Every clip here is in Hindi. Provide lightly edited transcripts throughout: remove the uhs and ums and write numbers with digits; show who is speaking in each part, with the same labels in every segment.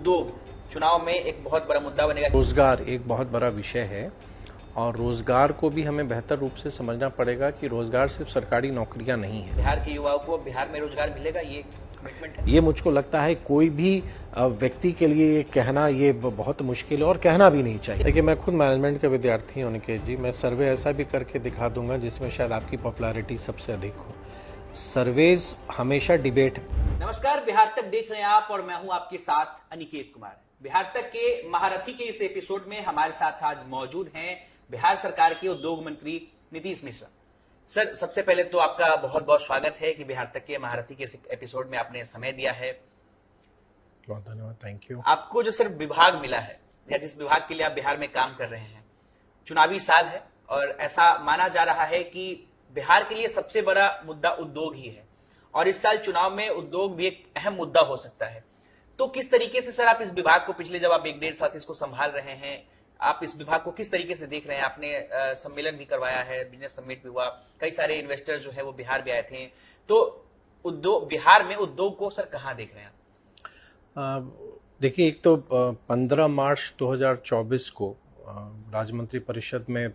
Speaker 1: उद्योग चुनाव में एक बहुत बड़ा मुद्दा बनेगा।
Speaker 2: रोजगार एक बहुत बड़ा विषय है और रोजगार को भी हमें बेहतर रूप से समझना पड़ेगा कि रोजगार सिर्फ सरकारी नौकरियां नहीं है।
Speaker 1: बिहार के युवाओं को बिहार में रोजगार मिलेगा, ये कमिटमेंट है।
Speaker 2: ये मुझको लगता है कोई भी व्यक्ति के लिए ये कहना ये बहुत मुश्किल है और कहना भी नहीं चाहिए। देखिए, मैं खुद मैनेजमेंट का विद्यार्थी हूं अनिकेत जी। मैं सर्वे ऐसा भी करके दिखा दूंगा जिसमें शायद आपकी पॉपुलैरिटी सबसे अधिक हो। सर्वेज हमेशा डिबेट।
Speaker 1: नमस्कार, बिहार तक देख रहे हैं आप और मैं हूं आपके साथ अनिकेत कुमार। बिहार तक के महारथी के इस एपिसोड में हमारे साथ आज मौजूद हैं बिहार सरकार के उद्योग मंत्री नीतीश मिश्रा। सर, सबसे पहले तो आपका बहुत बहुत स्वागत है कि बिहार तक के महारथी के इस एपिसोड में आपने समय दिया है।
Speaker 2: बहुत धन्यवाद, थैंक यू।
Speaker 1: आपको जो सर विभाग मिला है या जिस विभाग के लिए आप बिहार में काम कर रहे हैं, चुनावी साल है और ऐसा माना जा रहा है कि बिहार के लिए सबसे बड़ा मुद्दा उद्योग ही है और इस साल चुनाव में उद्योग भी एक अहम मुद्दा हो सकता है। तो किस तरीके से सर आप इस विभाग को पिछले जब आप 1-1.5 साल से इसको संभाल रहे हैं, आप इस विभाग को किस तरीके से देख रहे हैं? आपने सम्मेलन भी करवाया है, बिजनेस समिट भी हुआ, कई सारे इन्वेस्टर जो है वो बिहार भी आए थे। तो उद्योग बिहार में उद्योग को सर कहाँ देख रहे हैं आप?
Speaker 2: देखिए, एक तो 15 मार्च 2024 को राज्य मंत्री परिषद में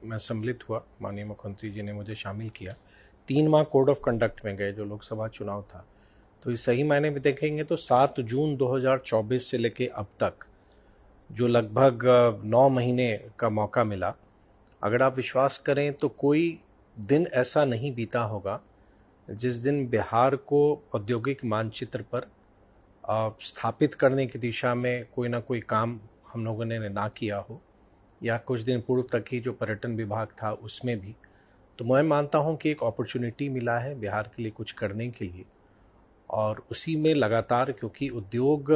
Speaker 2: मैं सम्मिलित हुआ। माननीय मुख्यमंत्री जी ने मुझे शामिल किया। 3 माह कोड ऑफ कंडक्ट में गए जो लोकसभा चुनाव था। तो इस सही मायने में देखेंगे तो 7 जून 2024 से लेके अब तक जो लगभग 9 महीने का मौका मिला, अगर आप विश्वास करें तो कोई दिन ऐसा नहीं बीता होगा जिस दिन बिहार को औद्योगिक मानचित्र पर स्थापित करने की दिशा में कोई ना कोई काम हम लोगों ने ना किया हो, या कुछ दिन पूर्व तक ही जो पर्यटन विभाग था उसमें भी। तो मैं मानता हूं कि एक अपॉर्चुनिटी मिला है बिहार के लिए कुछ करने के लिए, और उसी में लगातार, क्योंकि उद्योग,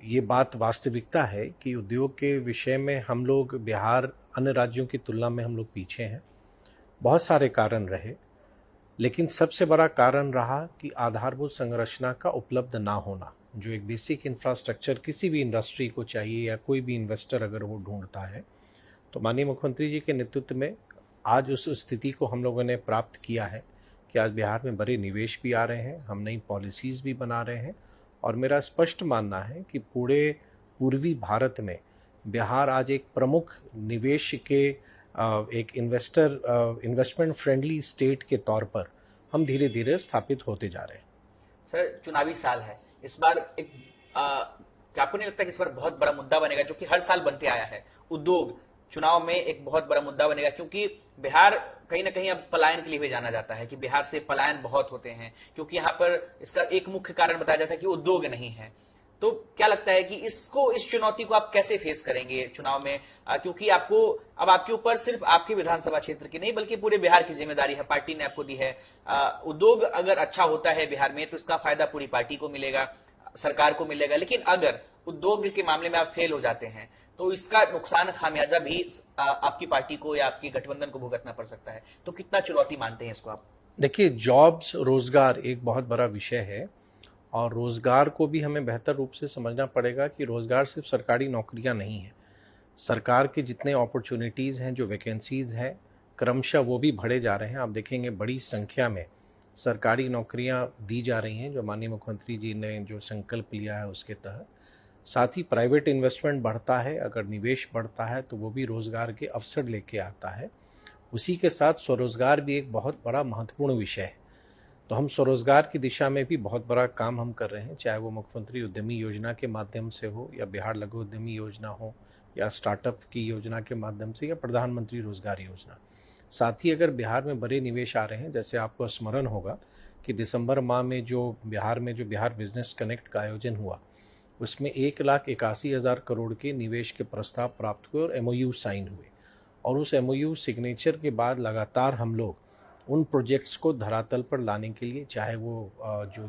Speaker 2: ये बात वास्तविकता है कि उद्योग के विषय में हम लोग बिहार अन्य राज्यों की तुलना में हम लोग पीछे हैं। बहुत सारे कारण रहे, लेकिन सबसे बड़ा कारण रहा कि आधारभूत संरचना का उपलब्ध ना होना। जो एक बेसिक इंफ्रास्ट्रक्चर किसी भी इंडस्ट्री को चाहिए या कोई भी इन्वेस्टर अगर वो ढूंढता है, तो माननीय मुख्यमंत्री जी के नेतृत्व में आज उस स्थिति को हम लोगों ने प्राप्त किया है कि आज बिहार में बड़े निवेश भी आ रहे हैं, हम नई पॉलिसीज़ भी बना रहे हैं। और मेरा स्पष्ट मानना है कि पूरे पूर्वी भारत में बिहार आज एक प्रमुख निवेश के एक इन्वेस्टमेंट फ्रेंडली स्टेट के तौर पर हम धीरे धीरे स्थापित होते जा रहे हैं।
Speaker 1: सर, चुनावी साल है इस बार, एक क्या आपको नहीं लगता कि इस बार बहुत बड़ा मुद्दा बनेगा, जो कि हर साल बनते आया है? उद्योग चुनाव में एक बहुत बड़ा मुद्दा बनेगा, क्योंकि बिहार कहीं ना कहीं अब पलायन के लिए भी जाना जाता है कि बिहार से पलायन बहुत होते हैं, क्योंकि यहाँ पर इसका एक मुख्य कारण बताया जाता है कि उद्योग नहीं है। तो क्या लगता है कि इस चुनौती को आप कैसे फेस करेंगे चुनाव में? क्योंकि आपको अब आपके ऊपर सिर्फ आपके विधानसभा क्षेत्र की नहीं बल्कि पूरे बिहार की जिम्मेदारी है, पार्टी ने आपको दी है। उद्योग अगर अच्छा होता है बिहार में तो इसका फायदा पूरी पार्टी को मिलेगा, सरकार को मिलेगा। लेकिन अगर उद्योग के मामले में आप फेल हो जाते हैं तो इसका नुकसान, खामियाजा भी आपकी पार्टी को या आपकी गठबंधन को भुगतना पड़ सकता है। तो कितना चुनौती मानते हैं इसको आप?
Speaker 2: देखिए, जॉब्स, रोजगार एक बहुत बड़ा विषय है और रोजगार को भी हमें बेहतर रूप से समझना पड़ेगा कि रोजगार सिर्फ सरकारी नौकरियां नहीं है। सरकार के जितने अपॉर्चुनिटीज़ हैं, जो वैकेंसीज़ हैं, क्रमशः वो भी बढ़े जा रहे हैं। आप देखेंगे बड़ी संख्या में सरकारी नौकरियां दी जा रही हैं जो माननीय मुख्यमंत्री जी ने जो संकल्प लिया है उसके तहत। साथ ही प्राइवेट इन्वेस्टमेंट बढ़ता है, अगर निवेश बढ़ता है तो वो भी रोजगार के अवसर लेके आता है। उसी के साथ स्वरोजगार भी एक बहुत बड़ा महत्वपूर्ण विषय है। तो हम स्वरोजगार की दिशा में भी बहुत बड़ा काम हम कर रहे हैं, चाहे वो मुख्यमंत्री उद्यमी योजना के माध्यम से हो, या बिहार लघु उद्यमी योजना हो, या स्टार्टअप की योजना के माध्यम से, या प्रधानमंत्री रोजगार योजना। साथ ही अगर बिहार में बड़े निवेश आ रहे हैं, जैसे आपको स्मरण होगा कि दिसंबर माह में जो बिहार बिजनेस कनेक्ट का आयोजन हुआ, उसमें 1,81,000 करोड़ के निवेश के प्रस्ताव प्राप्त हुए और MOU साइन हुए। और उस MOU सिग्नेचर के बाद लगातार हम लोग उन प्रोजेक्ट्स को धरातल पर लाने के लिए, चाहे वो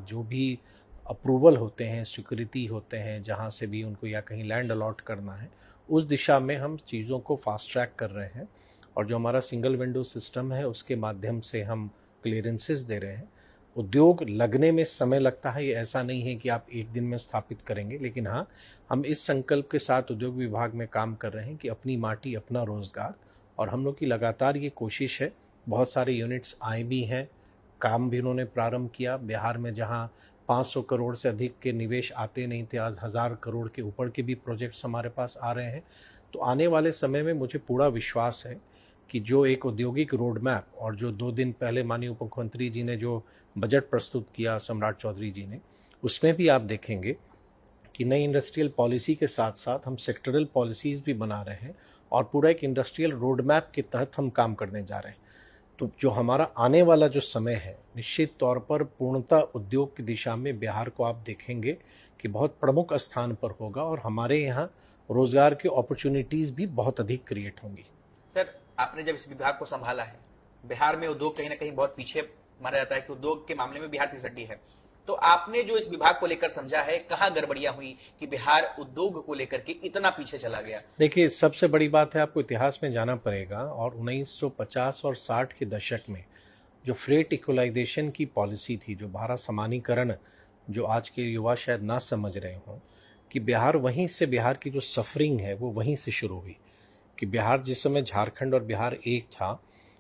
Speaker 2: जो भी अप्रूवल होते हैं, स्वीकृति होते हैं, जहाँ से भी उनको, या कहीं लैंड अलॉट करना है, उस दिशा में हम चीज़ों को फास्ट ट्रैक कर रहे हैं। और जो हमारा सिंगल विंडो सिस्टम है उसके माध्यम से हम क्लियरेंसेस दे रहे हैं। उद्योग लगने में समय लगता है, ये ऐसा नहीं है कि आप एक दिन में स्थापित करेंगे, लेकिन हाँ, हम इस संकल्प के साथ उद्योग विभाग में काम कर रहे हैं कि अपनी माटी अपना रोजगार, और हम लोग की लगातार ये कोशिश है। बहुत सारे यूनिट्स आए भी हैं, काम भी उन्होंने प्रारंभ किया। बिहार में जहाँ 500 करोड़ से अधिक के निवेश आते नहीं थे, आज 1000 करोड़ के ऊपर के भी प्रोजेक्ट्स हमारे पास आ रहे हैं। तो आने वाले समय में मुझे पूरा विश्वास है कि जो एक औद्योगिक रोड मैप और जो 2 दिन पहले माननीय उप मुख्यमंत्री जी ने जो बजट प्रस्तुत किया सम्राट चौधरी जी ने, उसमें भी आप देखेंगे कि नई इंडस्ट्रियल पॉलिसी के साथ साथ हम सेक्टरल पॉलिसीज़ भी बना रहे हैं और पूरा एक इंडस्ट्रियल रोड मैप के तहत हम काम करने जा रहे हैं। तो जो हमारा आने वाला जो समय है, निश्चित तौर पर पूर्णतः उद्योग की दिशा में बिहार को आप देखेंगे कि बहुत प्रमुख स्थान पर होगा और हमारे यहाँ रोजगार की अपॉर्चुनिटीज़ भी बहुत अधिक क्रिएट होंगी।
Speaker 1: सर, आपने जब इस विभाग को संभाला है, बिहार में उद्योग कहीं ना कहीं बहुत पीछे माना जाता है कि उद्योग के मामले में बिहार फिसड्डी है। तो आपने जो इस विभाग को लेकर समझा है, कहाँ गड़बड़ियां हुई कि बिहार उद्योग को लेकर के इतना पीछे चला गया?
Speaker 2: देखिए, सबसे बड़ी बात है आपको इतिहास में जाना पड़ेगा और 1950 और 60 के दशक में जो फ्रेट इक्वलाइजेशन की पॉलिसी थी, जो भारत समानीकरण, जो आज के युवा शायद ना समझ रहे हों कि बिहार वहीं से, बिहार की जो सफरिंग है वो वहीं से शुरू हुई कि बिहार जिस समय झारखंड और बिहार एक था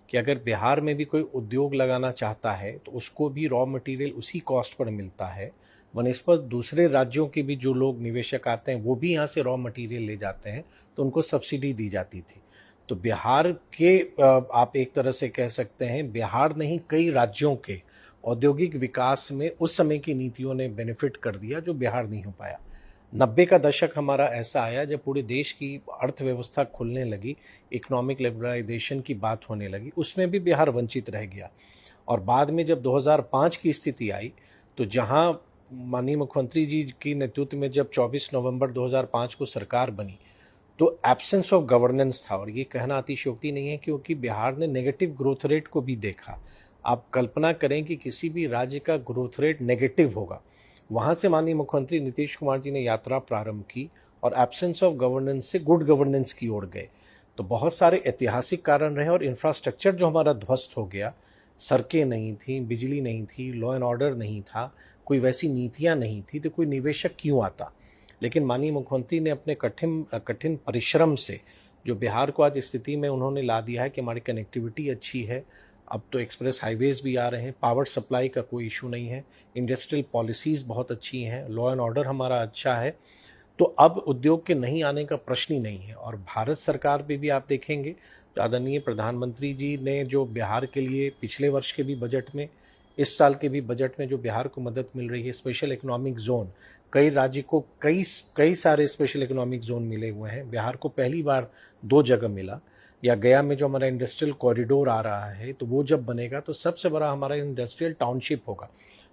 Speaker 2: कि अगर बिहार में भी कोई उद्योग लगाना चाहता है तो उसको भी रॉ मटेरियल उसी कॉस्ट पर मिलता है, वनस्पत दूसरे राज्यों के भी जो लोग निवेशक आते हैं वो भी यहाँ से रॉ मटेरियल ले जाते हैं तो उनको सब्सिडी दी जाती थी। तो बिहार के आप एक तरह से कह सकते हैं, बिहार नहीं कई राज्यों के औद्योगिक विकास में उस समय की नीतियों ने बेनिफिट कर दिया जो बिहार नहीं हो पाया। 90 का दशक हमारा ऐसा आया जब पूरे देश की अर्थव्यवस्था खुलने लगी, इकोनॉमिक लिबरलाइजेशन की बात होने लगी, उसमें भी बिहार वंचित रह गया। और बाद में जब 2005 की स्थिति आई तो जहां माननीय मुख्यमंत्री जी की नेतृत्व में जब 24 नवंबर 2005 को सरकार बनी तो एब्सेंस ऑफ गवर्नेंस था। और ये कहना अतिशयोक्ति नहीं है क्योंकि बिहार ने नेगेटिव ग्रोथ रेट को भी देखा। आप कल्पना करें कि किसी भी राज्य का ग्रोथ रेट नेगेटिव होगा। वहाँ से माननीय मुख्यमंत्री नीतीश कुमार जी ने यात्रा प्रारंभ की और एब्सेंस ऑफ गवर्नेंस से गुड गवर्नेंस की ओर गए। तो बहुत सारे ऐतिहासिक कारण रहे और इंफ्रास्ट्रक्चर जो हमारा ध्वस्त हो गया, सड़कें नहीं थी, बिजली नहीं थी, लॉ एंड ऑर्डर नहीं था, कोई वैसी नीतियाँ नहीं थी, तो कोई निवेशक क्यों आता। लेकिन माननीय मुख्यमंत्री ने अपने कठिन परिश्रम से जो बिहार को आज स्थिति में उन्होंने ला दिया है कि हमारी कनेक्टिविटी अच्छी है, अब तो एक्सप्रेस हाईवेज भी आ रहे हैं, पावर सप्लाई का कोई इशू नहीं है, इंडस्ट्रियल पॉलिसीज़ बहुत अच्छी हैं, लॉ एंड ऑर्डर हमारा अच्छा है, तो अब उद्योग के नहीं आने का प्रश्न ही नहीं है। और भारत सरकार पे भी आप देखेंगे, आदरणीय प्रधानमंत्री जी ने जो बिहार के लिए पिछले वर्ष के भी बजट में, इस साल के भी बजट में जो बिहार को मदद मिल रही है, स्पेशल इकोनॉमिक जोन, कई राज्य को कई सारे स्पेशल इकोनॉमिक जोन मिले हुए हैं, बिहार को पहली बार 2 जगह मिला। या गया में जो हमारा इंडस्ट्रियल कॉरिडोर आ रहा है, तो वो जब बनेगा तो सबसे बड़ा हमारा इंडस्ट्रियल टाउनशिप होगा।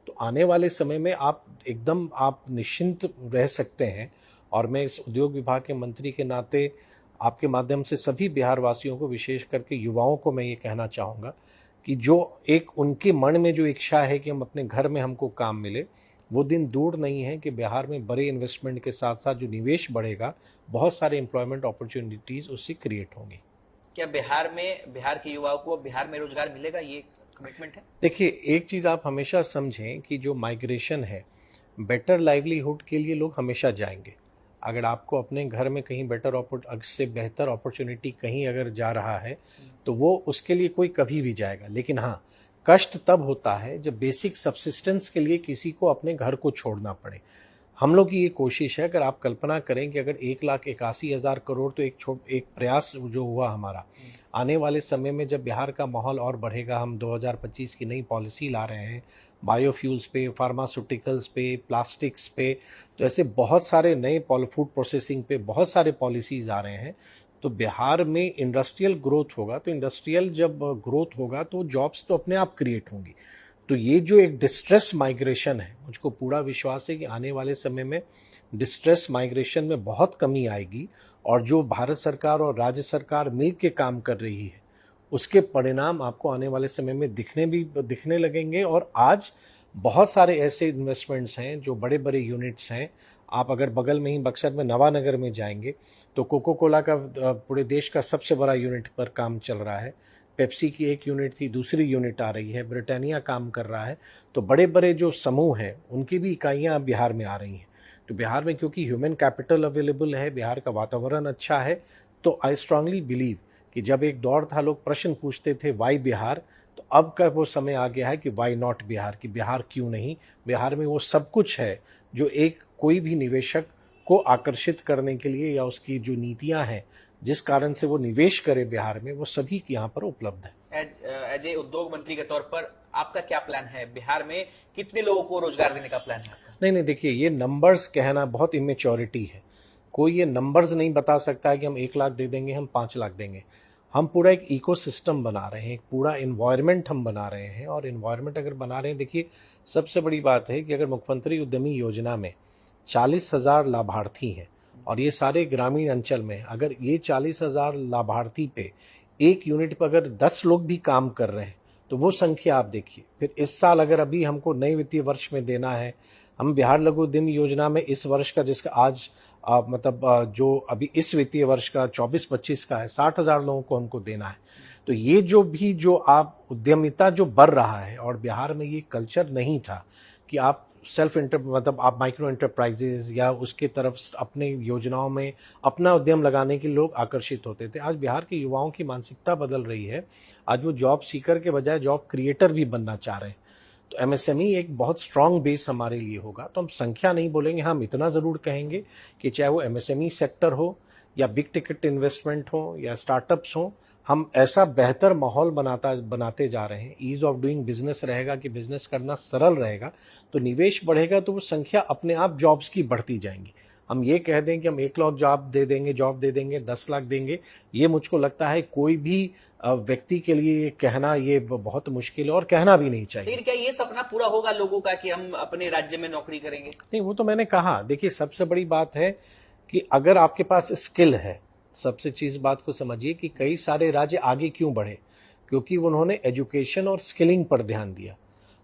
Speaker 2: तो आने वाले समय में आप एकदम आप निश्चिंत रह सकते हैं। और मैं इस उद्योग विभाग के मंत्री के नाते आपके माध्यम से सभी बिहार वासियों को, विशेष करके युवाओं को मैं ये कहना चाहूँगा कि जो एक उनके मन में जो इच्छा है कि हम अपने घर में हमको काम मिले, वो दिन दूर नहीं है कि बिहार में बड़े इन्वेस्टमेंट के साथ साथ जो निवेश बढ़ेगा, बहुत सारे एम्प्लॉयमेंट अपॉर्चुनिटीज़ उससे क्रिएट होंगी।
Speaker 1: क्या बिहार के युवाओं को बिहार में रोजगार मिलेगा, ये कमिटमेंट है? देखिए,
Speaker 2: एक चीज़ आप हमेशा समझें कि जो माइग्रेशन है, बेटर लाइवलीहुड के लिए लोग हमेशा जाएंगे। अगर आपको अपने घर में कहीं से बेहतर अपॉर्चुनिटी कहीं अगर जा रहा है तो वो उसके लिए कोई कभी भी जाएगा। लेकिन हाँ, कष्ट तब होता है जब बेसिक सब्सिस्टेंस के लिए किसी को अपने घर को छोड़ना पड़े। हम लोग की ये कोशिश है, अगर आप कल्पना करें कि अगर 1,81,000 करोड़ तो एक प्रयास जो हुआ हमारा, आने वाले समय में जब बिहार का माहौल और बढ़ेगा, हम 2025 की नई पॉलिसी ला रहे हैं बायोफ्यूल्स पे, फार्मास्यूटिकल्स पे, प्लास्टिक्स पे, तो ऐसे बहुत सारे नए फूड प्रोसेसिंग पे बहुत सारे पॉलिसीज आ रहे हैं। तो बिहार में इंडस्ट्रियल ग्रोथ होगा, तो इंडस्ट्रियल जब ग्रोथ होगा तो जॉब्स तो अपने आप क्रिएट होंगी। तो ये जो एक डिस्ट्रेस माइग्रेशन है, मुझको पूरा विश्वास है कि आने वाले समय में डिस्ट्रेस माइग्रेशन में बहुत कमी आएगी और जो भारत सरकार और राज्य सरकार मिल के काम कर रही है उसके परिणाम आपको आने वाले समय में दिखने लगेंगे। और आज बहुत सारे ऐसे इन्वेस्टमेंट्स हैं जो बड़े बड़े यूनिट्स हैं। आप अगर बगल में ही बक्सर में नवानगर में जाएंगे तो कोको कोला का पूरे देश का सबसे बड़ा यूनिट पर काम चल रहा है, पेप्सी की एक यूनिट थी, दूसरी यूनिट आ रही है, ब्रिटानिया काम कर रहा है। तो बड़े बड़े जो समूह हैं उनकी भी इकाइयाँ बिहार में आ रही हैं। तो बिहार में क्योंकि ह्यूमन कैपिटल अवेलेबल है, बिहार का वातावरण अच्छा है, तो आई स्ट्रांगली बिलीव कि जब एक दौर था लोग प्रश्न पूछते थे वाई बिहार, तो अब का वो समय आ गया है कि वाई नॉट बिहार, कि बिहार क्यों नहीं। बिहार में वो सब कुछ है जो एक कोई भी निवेशक को आकर्षित करने के लिए या उसकी जो नीतियां हैं जिस कारण से वो निवेश करे बिहार में, वो सभी यहाँ पर उपलब्ध है।
Speaker 1: एज ए उद्योग मंत्री के तौर पर आपका क्या प्लान है? बिहार में कितने लोगों को रोजगार देने का प्लान है आपका?
Speaker 2: नहीं, देखिए, ये नंबर्स कहना बहुत इमेच्योरिटी है। कोई ये नंबर्स नहीं बता सकता है कि हम 1 लाख दे देंगे, हम 5 लाख देंगे। हम पूरा एक इकोसिस्टम बना रहे हैं, एक पूरा इन्वायरमेंट हम बना रहे हैं। और इन्वायरमेंट अगर बना रहे हैं, देखिए, सबसे बड़ी बात है कि अगर मुख्यमंत्री उद्यमी योजना में 40,000 लाभार्थी हैं और ये सारे ग्रामीण अंचल में, अगर ये 40,000 लाभार्थी पे एक यूनिट पर अगर 10 लोग भी काम कर रहे हैं, तो वो संख्या आप देखिए। फिर इस साल अगर अभी हमको नए वित्तीय वर्ष में देना है, हम बिहार लघु उद्यम योजना में इस वर्ष का, जिसका आज जो अभी इस वित्तीय वर्ष का 24-25 का है, 60,000 लोगों को हमको देना है। तो ये जो आप उद्यमिता जो बढ़ रहा है, और बिहार में ये कल्चर नहीं था कि आप आप माइक्रो एंटरप्राइजेज या उसके तरफ अपने योजनाओं में अपना उद्यम लगाने के लोग आकर्षित होते थे। आज बिहार के युवाओं की मानसिकता बदल रही है। आज वो जॉब सीकर के बजाय जॉब क्रिएटर भी बनना चाह रहे हैं। तो एमएसएमई एक बहुत स्ट्रांग बेस हमारे लिए होगा। तो हम संख्या नहीं बोलेंगे, हम इतना ज़रूर कहेंगे कि चाहे वो एमएसएमई सेक्टर हो या बिग टिकट इन्वेस्टमेंट हो या स्टार्टअप्स हो, हम ऐसा बेहतर माहौल बनाते जा रहे हैं। ईज ऑफ डूइंग बिजनेस रहेगा कि बिजनेस करना सरल रहेगा, तो निवेश बढ़ेगा, तो वो संख्या अपने आप जॉब्स की बढ़ती जाएंगी। हम ये कह दें कि हम 1 लाख जॉब दे देंगे, 10 लाख देंगे, ये मुझको लगता है कोई भी व्यक्ति के लिए कहना ये बहुत मुश्किल है और कहना भी नहीं चाहिए।
Speaker 1: लेकिन क्या ये सपना पूरा होगा लोगों का कि हम अपने राज्य में नौकरी करेंगे?
Speaker 2: नहीं, वो तो मैंने कहा। देखिए, सबसे बड़ी बात है कि अगर आपके पास स्किल है, सबसे चीज बात को समझिए कि कई सारे राज्य आगे क्यों बढ़े, क्योंकि उन्होंने एजुकेशन और स्किलिंग पर ध्यान दिया।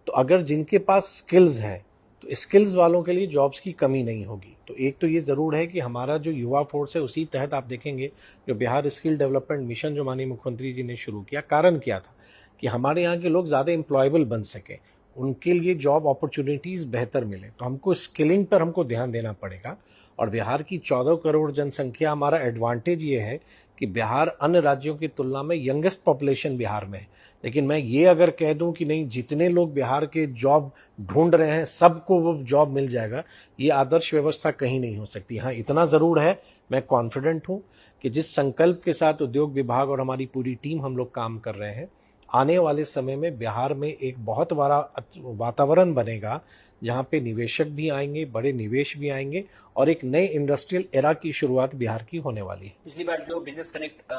Speaker 2: तो अगर जिनके पास स्किल्स हैं, तो स्किल्स वालों के लिए जॉब्स की कमी नहीं होगी। तो एक तो ये ज़रूर है कि हमारा जो युवा फोर्स है, उसी तहत आप देखेंगे जो बिहार स्किल डेवलपमेंट मिशन जो माननीय मुख्यमंत्री जी ने शुरू किया, कारण क्या था कि हमारे यहाँ के लोग ज़्यादा एम्प्लॉयबल बन सकें, उनके लिए जॉब अपॉर्चुनिटीज़ बेहतर मिले। तो हमको स्किलिंग पर हमको ध्यान देना पड़ेगा। और बिहार की 14 करोड़ जनसंख्या, हमारा एडवांटेज ये है कि बिहार अन्य राज्यों की तुलना में यंगेस्ट पॉपुलेशन बिहार में है। लेकिन मैं ये अगर कह दूं कि नहीं, जितने लोग बिहार के जॉब ढूंढ रहे हैं सबको वो जॉब मिल जाएगा, ये आदर्श व्यवस्था कहीं नहीं हो सकती। हाँ, इतना ज़रूर है, मैं कॉन्फिडेंट हूँ कि जिस संकल्प के साथ उद्योग विभाग और हमारी पूरी टीम हम लोग काम कर रहे हैं, आने वाले समय में बिहार में एक बहुत बड़ा वातावरण बनेगा जहाँ पे निवेशक भी आएंगे, बड़े निवेश भी आएंगे और एक नए इंडस्ट्रियल एरा की शुरुआत बिहार की होने वाली है।
Speaker 1: पिछली बार जो बिजनेस कनेक्ट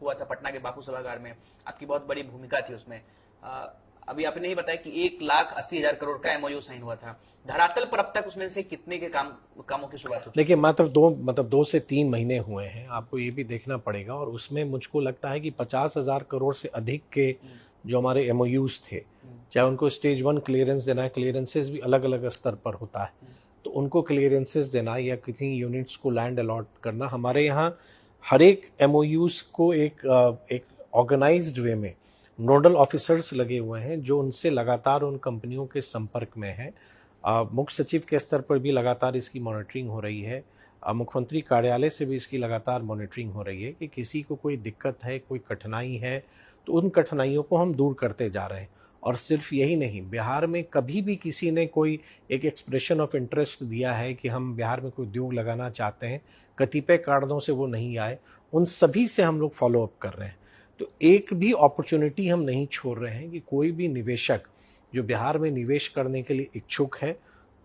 Speaker 1: हुआ था पटना के बापू सभागार में, आपकी बहुत बड़ी भूमिका थी उसमें। अभी आपने ही बताया कि 1,80,000 करोड़ का एमओयू साइन हुआ था। धरातल पर अब तक उसमें से कितने के कामों की शुरुआत हुई?
Speaker 2: देखिए, मात्र 2 से 3 महीने हुए हैं, आपको ये भी देखना पड़ेगा। और उसमें मुझको लगता है कि 50,000 करोड़ से अधिक के जो हमारे एमओयूज थे, चाहे उनको स्टेज 1 क्लियरेंस देना है, क्लियरेंसेज भी अलग अलग स्तर पर होता है, तो उनको क्लियरेंसेज देना या किसी यूनिट्स को लैंड अलॉट करना, हमारे यहाँ हर एक एमओयूज को एक ऑर्गेनाइज्ड वे में नोडल ऑफिसर्स लगे हुए हैं जो उनसे लगातार उन कंपनियों के संपर्क में है। मुख्य सचिव के स्तर पर भी लगातार इसकी मॉनिटरिंग हो रही है। मुख्यमंत्री कार्यालय से भी इसकी लगातार मॉनिटरिंग हो रही है कि किसी को कोई दिक्कत है, कोई कठिनाई है, तो उन कठिनाइयों को हम दूर करते जा रहे हैं। और सिर्फ यही नहीं, बिहार में कभी भी किसी ने कोई एक एक्सप्रेशन ऑफ इंटरेस्ट दिया है कि हम बिहार में कोई उद्योग लगाना चाहते हैं, कतिपय कारणों से वो नहीं आए, उन सभी से हम लोग फॉलो अप कर रहे हैं। तो एक भी अपॉर्चुनिटी हम नहीं छोड़ रहे हैं कि कोई भी निवेशक जो बिहार में निवेश करने के लिए इच्छुक है,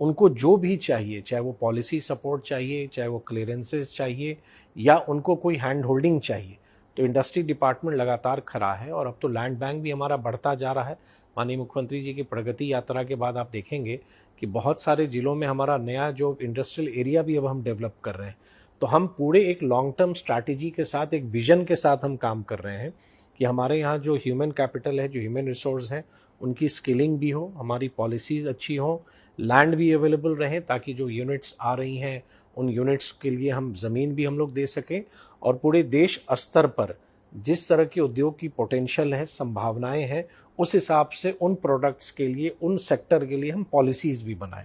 Speaker 2: उनको जो भी चाहिए, चाहे वो पॉलिसी सपोर्ट चाहिए, चाहे वो क्लियरेंसेस चाहिए या उनको कोई हैंड होल्डिंग चाहिए, तो इंडस्ट्री डिपार्टमेंट लगातार खड़ा है। और अब तो लैंड बैंक भी हमारा बढ़ता जा रहा है। माननीय मुख्यमंत्री जी की प्रगति यात्रा के बाद आप देखेंगे कि बहुत सारे जिलों में हमारा नया जो इंडस्ट्रियल एरिया भी अब हम डेवलप कर रहे हैं। तो हम पूरे एक लॉन्ग टर्म स्ट्रैटेजी के साथ, एक विजन के साथ हम काम कर रहे हैं कि हमारे यहाँ जो ह्यूमन कैपिटल है, जो ह्यूमन रिसोर्स है, उनकी स्किलिंग भी हो, हमारी पॉलिसीज़ अच्छी हो, लैंड भी अवेलेबल रहे ताकि जो यूनिट्स आ रही हैं उन यूनिट्स के लिए हम ज़मीन भी हम लोग दे सकें। और पूरे देश स्तर पर जिस तरह के उद्योग की पोटेंशियल है, संभावनाएं हैं, उस हिसाब से उन प्रोडक्ट्स के लिए, उन सेक्टर के लिए हम पॉलिसीज़ भी बनाएं।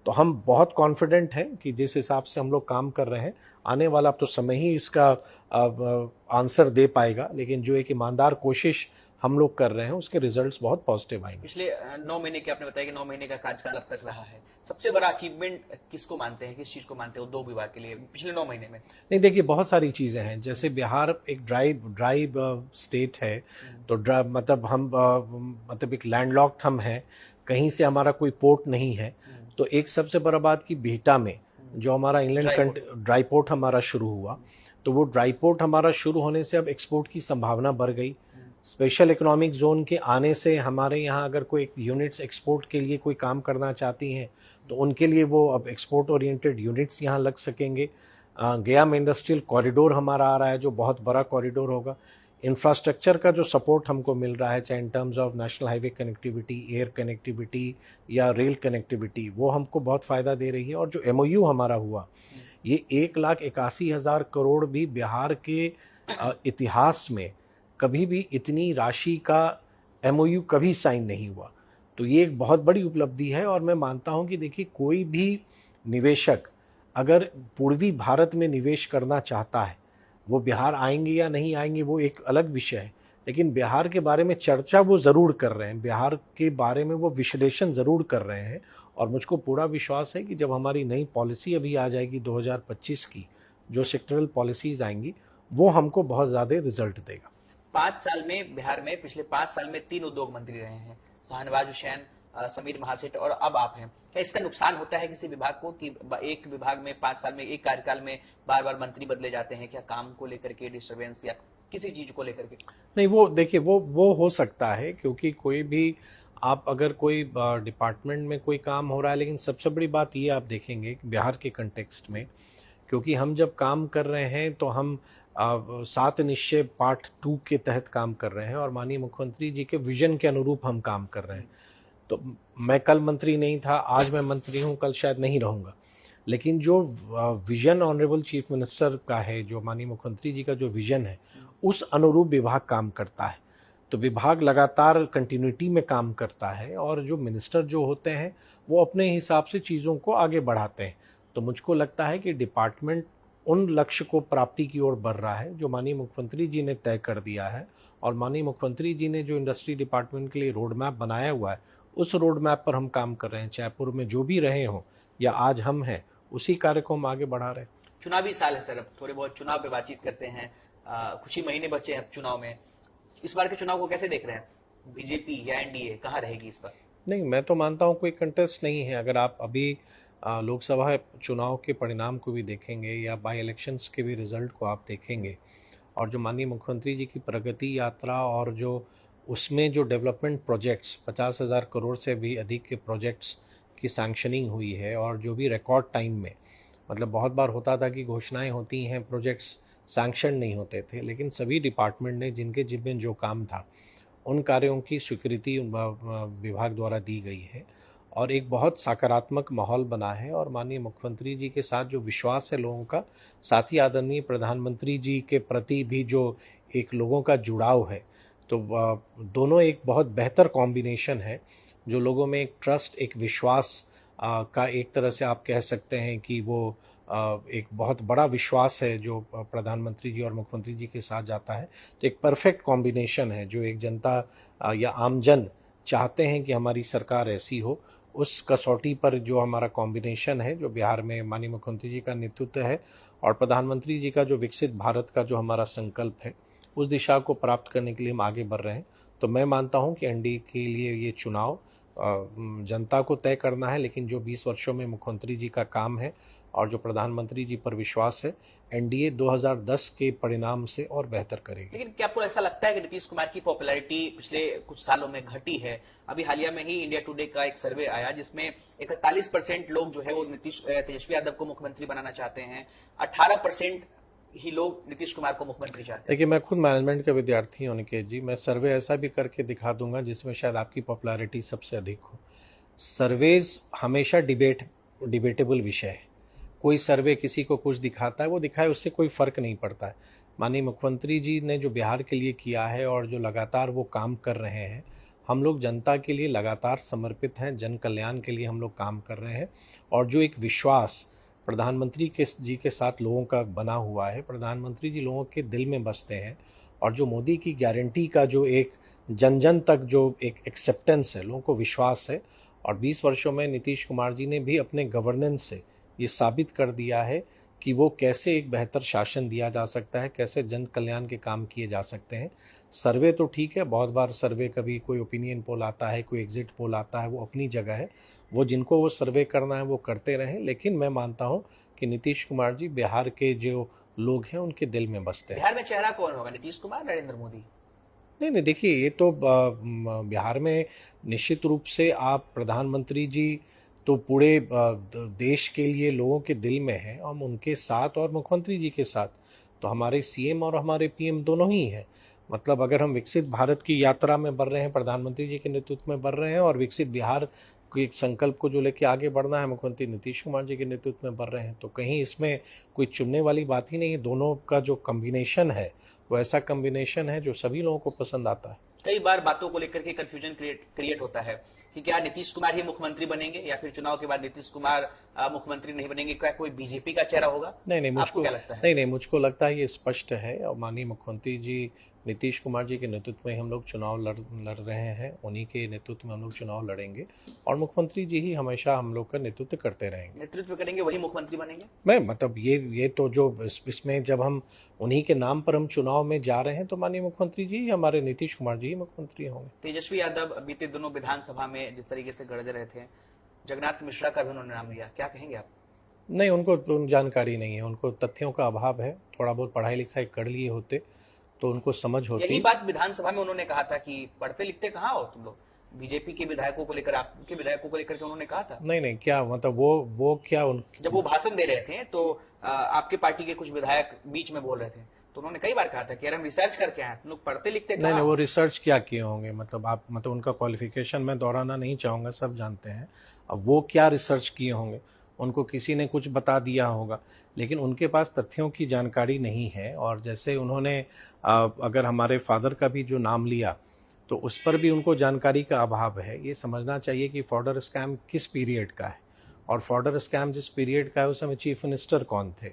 Speaker 2: तो हम बहुत कॉन्फिडेंट हैं कि जिस हिसाब से हम लोग काम कर रहे हैं, आने वाला अब तो समय ही इसका आंसर दे पाएगा। लेकिन जो एक ईमानदार कोशिश हम लोग कर रहे हैं उसके रिजल्ट्स बहुत पॉजिटिव आएंगे।
Speaker 1: पिछले 9 महीने के आपने बताया कि 9 महीने का कार्यकाल अब तक रहा है, सबसे बड़ा अचीवमेंट किसको मानते हैं, किस चीज को मानते हैं उद्योग विभाग के लिए पिछले 9 महीने में?
Speaker 2: नहीं देखिए, बहुत सारी चीज़ें हैं। जैसे बिहार एक ड्राई स्टेट है, तो मतलब हम मतलब एक लैंडलॉक्ड हम हैं, कहीं से हमारा कोई पोर्ट नहीं है। तो एक सबसे बड़ा बात कि बिहटा में जो हमारा इंग्लैंड ड्राई पोर्ट हमारा शुरू हुआ, तो वो ड्राई पोर्ट हमारा शुरू होने से अब एक्सपोर्ट की संभावना बढ़ गई। स्पेशल इकोनॉमिक जोन के आने से हमारे यहाँ अगर कोई यूनिट्स एक्सपोर्ट के लिए कोई काम करना चाहती हैं तो उनके लिए वो अब एक्सपोर्ट ओरिएंटेड यूनिट्स यहाँ लग सकेंगे। गया में इंडस्ट्रियल कॉरिडोर हमारा आ रहा है जो बहुत बड़ा कॉरिडोर होगा। इंफ्रास्ट्रक्चर का जो सपोर्ट हमको मिल रहा है, चाहे in terms of national highway connectivity, air connectivity या रेल कनेक्टिविटी, वो हमको बहुत फ़ायदा दे रही है। और जो MOU हमारा हुआ, ये 1,81,000 करोड़ भी बिहार के इतिहास में कभी भी इतनी राशि का MOU कभी साइन नहीं हुआ। तो ये एक बहुत बड़ी उपलब्धि है। और मैं मानता हूँ कि देखिए, कोई भी निवेशक अगर पूर्वी भारत में निवेश करना चाहता है, वो बिहार आएंगे या नहीं आएंगे वो एक अलग विषय है, लेकिन बिहार के बारे में चर्चा वो ज़रूर कर रहे हैं, बिहार के बारे में वो विश्लेषण ज़रूर कर रहे हैं। और मुझको पूरा विश्वास है कि जब हमारी नई पॉलिसी अभी आ जाएगी 2025 की, जो सेक्टरल पॉलिसीज़ आएंगी, वो हमको बहुत ज़्यादा रिजल्ट देगा।
Speaker 1: 5 साल में बिहार में, पिछले 5 साल में 3 उद्योग मंत्री रहे हैं, शाहनवाज हुसैन, समीर महासेठ और अब आप हैं। क्या इसका नुकसान होता है किसी विभाग को कि एक विभाग में 5 साल में, एक कार्यकाल में बार बार मंत्री बदले जाते हैं? क्या काम को लेकर के डिस्टर्बेंस या किसी चीज को लेकर के?
Speaker 2: नहीं, वो देखिए, वो हो सकता है, क्योंकि कोई भी आप अगर कोई डिपार्टमेंट में कोई काम हो रहा है, लेकिन सबसे बड़ी बात ये आप देखेंगे कि बिहार के कंटेक्स्ट में, क्योंकि हम जब काम कर रहे हैं तो हम 7 निश्चय पार्ट 2 के तहत काम कर रहे हैं और माननीय मुख्यमंत्री जी के विजन के अनुरूप हम काम कर रहे हैं। तो मैं कल मंत्री नहीं था, आज मैं मंत्री हूं, कल शायद नहीं रहूंगा, लेकिन जो विजन ऑनरेबल चीफ मिनिस्टर का है, जो माननीय मुख्यमंत्री जी का जो विजन है, उस अनुरूप विभाग काम करता है। तो विभाग लगातार कंटिन्यूटी में काम करता है और जो मिनिस्टर जो होते हैं वो अपने हिसाब से चीज़ों को आगे बढ़ाते हैं। तो मुझको लगता है कि डिपार्टमेंट उन लक्ष्य को प्राप्ति की ओर बढ़ रहा है जो माननीय मुख्यमंत्री जी ने तय कर दिया है। और माननीय मुख्यमंत्री जी ने जो इंडस्ट्री डिपार्टमेंट के लिए रोड मैप बनाया हुआ है, उस रोड मैप पर हम काम कर रहे हैं। चाहे पूर्व में जो भी रहे हों या आज हम हैं, उसी कार्य को हम आगे बढ़ा रहे हैं।
Speaker 1: चुनावी साल है सर, अब थोड़े बहुत चुनाव पे बातचीत करते हैं। कुछ ही महीने बचे हैं चुनाव में, इस बार के चुनाव को कैसे देख रहे हैं? बीजेपी या एनडीए कहाँ रहेगी इस बार?
Speaker 2: नहीं, मैं तो मानता हूँ कोई कंटेस्ट नहीं है। अगर आप अभी लोकसभा चुनाव के परिणाम को भी देखेंगे या बाई इलेक्शंस के भी रिजल्ट को आप देखेंगे, और जो माननीय मुख्यमंत्री जी की प्रगति यात्रा और जो उसमें जो डेवलपमेंट प्रोजेक्ट्स 50,000 करोड़ से भी अधिक के प्रोजेक्ट्स की सैंक्शनिंग हुई है, और जो भी रिकॉर्ड टाइम में, मतलब बहुत बार होता था कि घोषणाएं होती हैं, प्रोजेक्ट्स सैंक्शन नहीं होते थे, लेकिन सभी डिपार्टमेंट ने जिनके जिनमें जो काम था उन कार्यों की स्वीकृति विभाग द्वारा दी गई है और एक बहुत सकारात्मक माहौल बना है। और माननीय मुख्यमंत्री जी के साथ जो विश्वास है लोगों का, साथ ही आदरणीय प्रधानमंत्री जी के प्रति भी जो एक लोगों का जुड़ाव है, तो दोनों एक बहुत बेहतर कॉम्बिनेशन है जो लोगों में एक ट्रस्ट, एक विश्वास का एक तरह से आप कह सकते हैं कि वो एक बहुत बड़ा विश्वास है जो प्रधानमंत्री जी और मुख्यमंत्री जी के साथ जाता है। तो एक परफेक्ट कॉम्बिनेशन है जो एक जनता या आमजन चाहते हैं कि हमारी सरकार ऐसी हो। उस कसौटी पर जो हमारा कॉम्बिनेशन है, जो बिहार में माननीय मुख्यमंत्री जी का नेतृत्व है और प्रधानमंत्री जी का जो विकसित भारत का जो हमारा संकल्प है, उस दिशा को प्राप्त करने के लिए हम आगे बढ़ रहे हैं। तो मैं मानता हूं कि एनडीए के लिए ये चुनाव जनता को तय करना है, लेकिन जो 20 वर्षों में मुख्यमंत्री जी का काम है और जो प्रधानमंत्री जी पर विश्वास है, एनडीए 2010 के परिणाम से और बेहतर करेगी।
Speaker 1: लेकिन क्या आपको ऐसा लगता है कि नीतीश कुमार की पॉपुलैरिटी पिछले कुछ सालों में घटी है? अभी हालिया में ही इंडिया टुडे का एक सर्वे आया जिसमें 41% लोग जो है वो तेजस्वी यादव को मुख्यमंत्री बनाना चाहते हैं, 18% ही लोग नीतीश कुमार को मुख्यमंत्री चाहते हैं।
Speaker 2: देखिए, मैं खुद मैनेजमेंट का विद्यार्थी हूं अनिकेत जी, मैं सर्वे ऐसा भी करके दिखा दूंगा जिसमें शायद आपकी पॉपुलैरिटी सबसे अधिक हो। सर्वेज हमेशा डिबेटेबल विषय है। कोई सर्वे किसी को कुछ दिखाता है, वो दिखाए, उससे कोई फर्क नहीं पड़ता है। माननीय मुख्यमंत्री जी ने जो बिहार के लिए किया है और जो लगातार वो काम कर रहे हैं, हम लोग जनता के लिए लगातार समर्पित हैं, जन कल्याण के लिए हम लोग काम कर रहे हैं। और जो एक विश्वास प्रधानमंत्री जी के साथ लोगों का बना हुआ है, प्रधानमंत्री जी लोगों के दिल में बसते हैं, और जो मोदी की गारंटी का जो एक जन जन तक जो एक एक्सेप्टेंस है, लोगों को विश्वास है। और 20 वर्षों में नीतीश कुमार जी ने भी अपने गवर्नेंस से ये साबित कर दिया है कि वो कैसे एक बेहतर शासन दिया जा सकता है, कैसे जन कल्याण के काम किए जा सकते हैं। सर्वे तो ठीक है, बहुत बार सर्वे, कभी कोई ओपिनियन पोल आता है, कोई एग्जिट पोल आता है, वो अपनी जगह है, वो जिनको वो सर्वे करना है वो करते रहें। लेकिन मैं मानता हूँ कि नीतीश कुमार जी बिहार के जो लोग हैं उनके दिल में बसते हैं।
Speaker 1: बिहार में चेहरा कौन होगा, नीतीश कुमार, नरेंद्र मोदी?
Speaker 2: नहीं नहीं, देखिए ये तो बिहार में निश्चित रूप से आप प्रधानमंत्री जी तो पूरे देश के लिए लोगों के दिल में हैं, हम उनके साथ, और मुख्यमंत्री जी के साथ तो हमारे सीएम और हमारे पीएम दोनों ही हैं। मतलब अगर हम विकसित भारत की यात्रा में बढ़ रहे हैं, प्रधानमंत्री जी के नेतृत्व में बढ़ रहे हैं, और विकसित बिहार के एक संकल्प को जो लेके आगे बढ़ना है, मुख्यमंत्री नीतीश कुमार जी के नेतृत्व में बढ़ रहे हैं, तो कहीं इसमें कोई चुनने वाली बात ही नहीं है। दोनों का जो कॉम्बिनेशन है वो ऐसा कॉम्बिनेशन है जो सभी लोगों को पसंद आता है।
Speaker 1: कई बार बातों को लेकर के कंफ्यूजन क्रिएट होता है कि क्या नीतीश कुमार ही मुख्यमंत्री बनेंगे या फिर चुनाव के बाद नीतीश कुमार मुख्यमंत्री नहीं बनेंगे, क्या कोई बीजेपी का चेहरा होगा?
Speaker 2: नहीं नहीं,
Speaker 1: आपको
Speaker 2: मुझको
Speaker 1: क्या लगता है?
Speaker 2: नहीं नहीं, मुझको लगता है ये स्पष्ट है, और माननीय मुख्यमंत्री जी नीतीश कुमार जी के नेतृत्व में हम लोग चुनाव लड़ रहे हैं, उन्हीं के नेतृत्व में हम लोग चुनाव लड़ेंगे, और मुख्यमंत्री जी ही हमेशा हम लोग का नेतृत्व करते रहेंगे।
Speaker 1: नेतृत्व करेंगे, वही मुख्यमंत्री बनेंगे?
Speaker 2: मैं मतलब ये तो जो इसमें जब हम उन्हीं के नाम पर हम चुनाव में जा रहे हैं तो माननीय मुख्यमंत्री जी ही, हमारे नीतीश कुमार जी ही मुख्यमंत्री होंगे।
Speaker 1: तेजस्वी यादव बीते दिनों विधानसभा में जिस तरीके से गरज रहे थे, जगन्नाथ मिश्रा का भी उन्होंने नाम लिया, क्या कहेंगे आप?
Speaker 2: नहीं, उनको जानकारी नहीं है, उनको तथ्यों का अभाव है। थोड़ा बहुत पढ़ाई लिखाई कर लिए होते तो उनको समझ होती।
Speaker 1: यही बात विधानसभा में उन्होंने कहा था कि पढ़ते लिखते कहाँ हो तुम लोग, बीजेपी के विधायकों को लेकर, आपके विधायकों को लेकर के उन्होंने कहा था।
Speaker 2: नहीं नहीं, क्या मतलब वो क्या
Speaker 1: जब वो भाषण दे रहे थे तो आपके पार्टी के कुछ विधायक बीच में बोल रहे थे, तो उन्होंने कई बार कहा था कि यार हम रिसर्च करके आए, तुम लोग पढ़ते लिखते
Speaker 2: नहीं
Speaker 1: कहाँ
Speaker 2: नहीं,
Speaker 1: हो?
Speaker 2: वो रिसर्च क्या किए होंगे, मतलब उनका क्वालिफिकेशन मैं दोहराना नहीं चाहूँगा, सब जानते हैं। अब वो क्या रिसर्च किए होंगे, उनको किसी ने कुछ बता दिया होगा, लेकिन उनके पास तथ्यों की जानकारी नहीं है। और जैसे उन्होंने अगर हमारे फादर का भी जो नाम लिया तो उस पर भी उनको जानकारी का अभाव है। ये समझना चाहिए कि फॉर्डर स्कैम किस पीरियड का है, और फॉर्डर स्कैम जिस पीरियड का है उस समय चीफ मिनिस्टर कौन थे।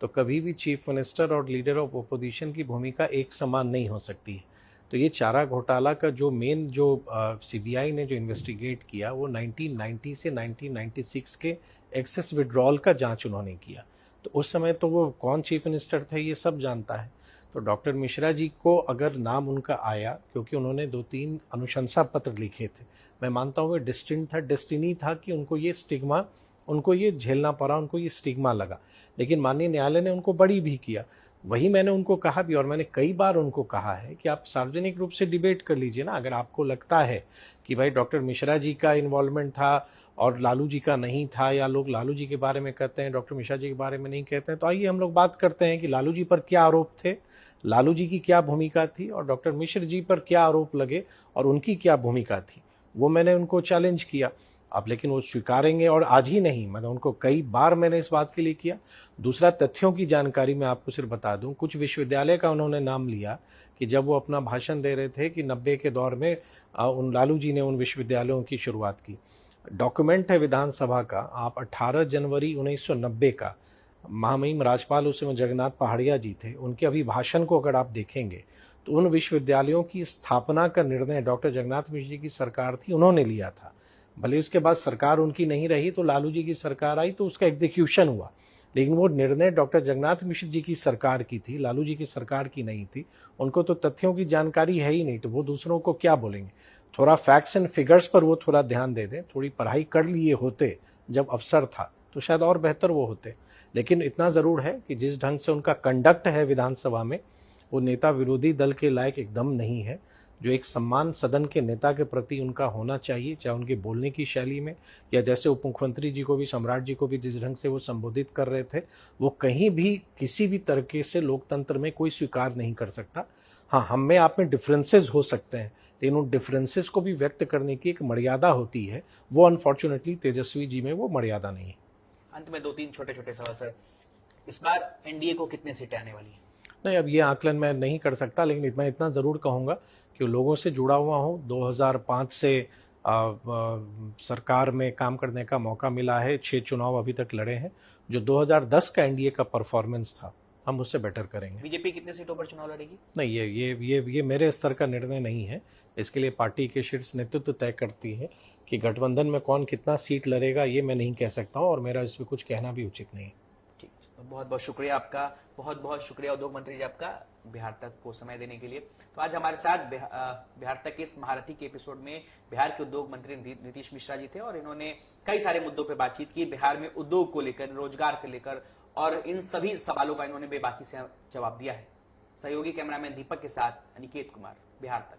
Speaker 2: तो कभी भी चीफ मिनिस्टर और लीडर ऑफ ओपोजिशन की भूमिका एक समान नहीं हो सकती है। तो ये चारा घोटाला का जो मेन जो सीबीआई ने जो इन्वेस्टिगेट किया वो 1990 से 1996 के एक्सेस विड्रॉल का जांच उन्होंने किया। तो उस समय तो वो कौन चीफ मिनिस्टर थे ये सब जानता है। तो डॉक्टर मिश्रा जी को अगर नाम उनका आया, क्योंकि उन्होंने 2-3 अनुशंसा पत्र लिखे थे, मैं मानता हूँ वो डेस्टिनी था कि उनको ये स्टिग्मा, उनको ये झेलना पड़ा, उनको ये स्टिग्मा लगा। लेकिन माननीय न्यायालय ने उनको बड़ी भी किया। वही मैंने उनको कहा भी, और मैंने कई बार उनको कहा है कि आप सार्वजनिक रूप से डिबेट कर लीजिए ना। अगर आपको लगता है कि भाई डॉक्टर मिश्रा जी का इन्वॉल्वमेंट था और लालू जी का नहीं था, या लोग लालू जी के बारे में कहते हैं, डॉक्टर मिश्रा जी के बारे में नहीं कहते हैं, तो आइए हम लोग बात करते हैं कि लालू जी पर क्या आरोप थे, लालू जी की क्या भूमिका थी, और डॉक्टर मिश्र जी पर क्या आरोप लगे और उनकी क्या भूमिका थी। वो मैंने उनको चैलेंज किया। अब लेकिन वो स्वीकारेंगे, और आज ही नहीं, मतलब उनको कई बार मैंने इस बात के लिए किया। दूसरा, तथ्यों की जानकारी मैं आपको सिर्फ बता दूं, कुछ विश्वविद्यालय का उन्होंने नाम लिया कि जब वो अपना भाषण दे रहे थे कि 90 के दौर में उन लालू जी ने उन विश्वविद्यालयों की शुरुआत की। डॉक्यूमेंट है विधानसभा का, आप 18 जनवरी 1990 का, महामहिम राज्यपाल उस समय जगन्नाथ पहाड़िया जी थे, उनके अभिभाषण को अगर आप देखेंगे तो उन विश्वविद्यालयों की स्थापना का निर्णय डॉक्टर जगन्नाथ मिश्र जी की सरकार थी, उन्होंने लिया था। भले उसके बाद सरकार उनकी नहीं रही तो लालू जी की सरकार आई तो उसका एग्जीक्यूशन हुआ, लेकिन वो निर्णय डॉक्टर जगन्नाथ मिश्र जी की सरकार की थी, लालू जी की सरकार की नहीं थी। उनको तो तथ्यों की जानकारी है ही नहीं, तो वो दूसरों को क्या बोलेंगे। थोड़ा फैक्ट्स एंड फिगर्स पर वो थोड़ा ध्यान दे दें, थोड़ी पढ़ाई कर लिए होते जब अवसर था तो शायद और बेहतर वो होते। लेकिन इतना ज़रूर है कि जिस ढंग से उनका कंडक्ट है विधानसभा में, वो नेता विरोधी दल के लायक एकदम नहीं है। जो एक सम्मान सदन के नेता के प्रति उनका होना चाहिए, चाहे उनके बोलने की शैली में, या जैसे उप मुख्यमंत्री जी को भी, सम्राट जी को भी जिस ढंग से वो संबोधित कर रहे थे, वो कहीं भी किसी भी तरीके से लोकतंत्र में कोई स्वीकार नहीं कर सकता। हाँ, हम में आप में डिफरेंसेस हो सकते हैं, लेकिन उन डिफरेंसेस को भी व्यक्त करने की एक मर्यादा होती है। वो अनफॉर्चुनेटली तेजस्वी जी में वो मर्यादा नहीं है।
Speaker 1: अंत में 2-3 छोटे-छोटे सवाल सर, इस बार एनडीए को कितने सीटें आने वाली है?
Speaker 2: नहीं, अब ये आकलन मैं नहीं कर सकता, लेकिन मैं इतना ज़रूर कहूँगा कि लोगों से जुड़ा हुआ हूँ। 2005 से सरकार में काम करने का मौका मिला है, 6 चुनाव अभी तक लड़े हैं। जो 2010 का एनडीए का परफॉर्मेंस था हम उससे बेटर करेंगे।
Speaker 1: बीजेपी कितने सीटों पर चुनाव लड़ेगी?
Speaker 2: नहीं, ये मेरे स्तर का निर्णय नहीं है। इसके लिए पार्टी के शीर्ष नेतृत्व तय करती है कि गठबंधन में कौन कितना सीट लड़ेगा, ये मैं नहीं कह सकता हूँ और मेरा इसमें कुछ कहना भी उचित नहीं है।
Speaker 1: ठीक, तो बहुत बहुत शुक्रिया आपका, बहुत बहुत शुक्रिया उद्योग मंत्री जी आपका बिहार तक को समय देने के लिए। तो आज हमारे साथ बिहार तक इस महारथी के एपिसोड में बिहार के उद्योग मंत्री नीतीश मिश्रा जी थे और इन्होंने कई सारे मुद्दों पर बातचीत की, बिहार में उद्योग को लेकर, रोजगार को लेकर, और इन सभी सवालों का इन्होंने बेबाकी से जवाब दिया है। सहयोगी कैमरामैन दीपक के साथ अनिकेत कुमार, बिहार तक।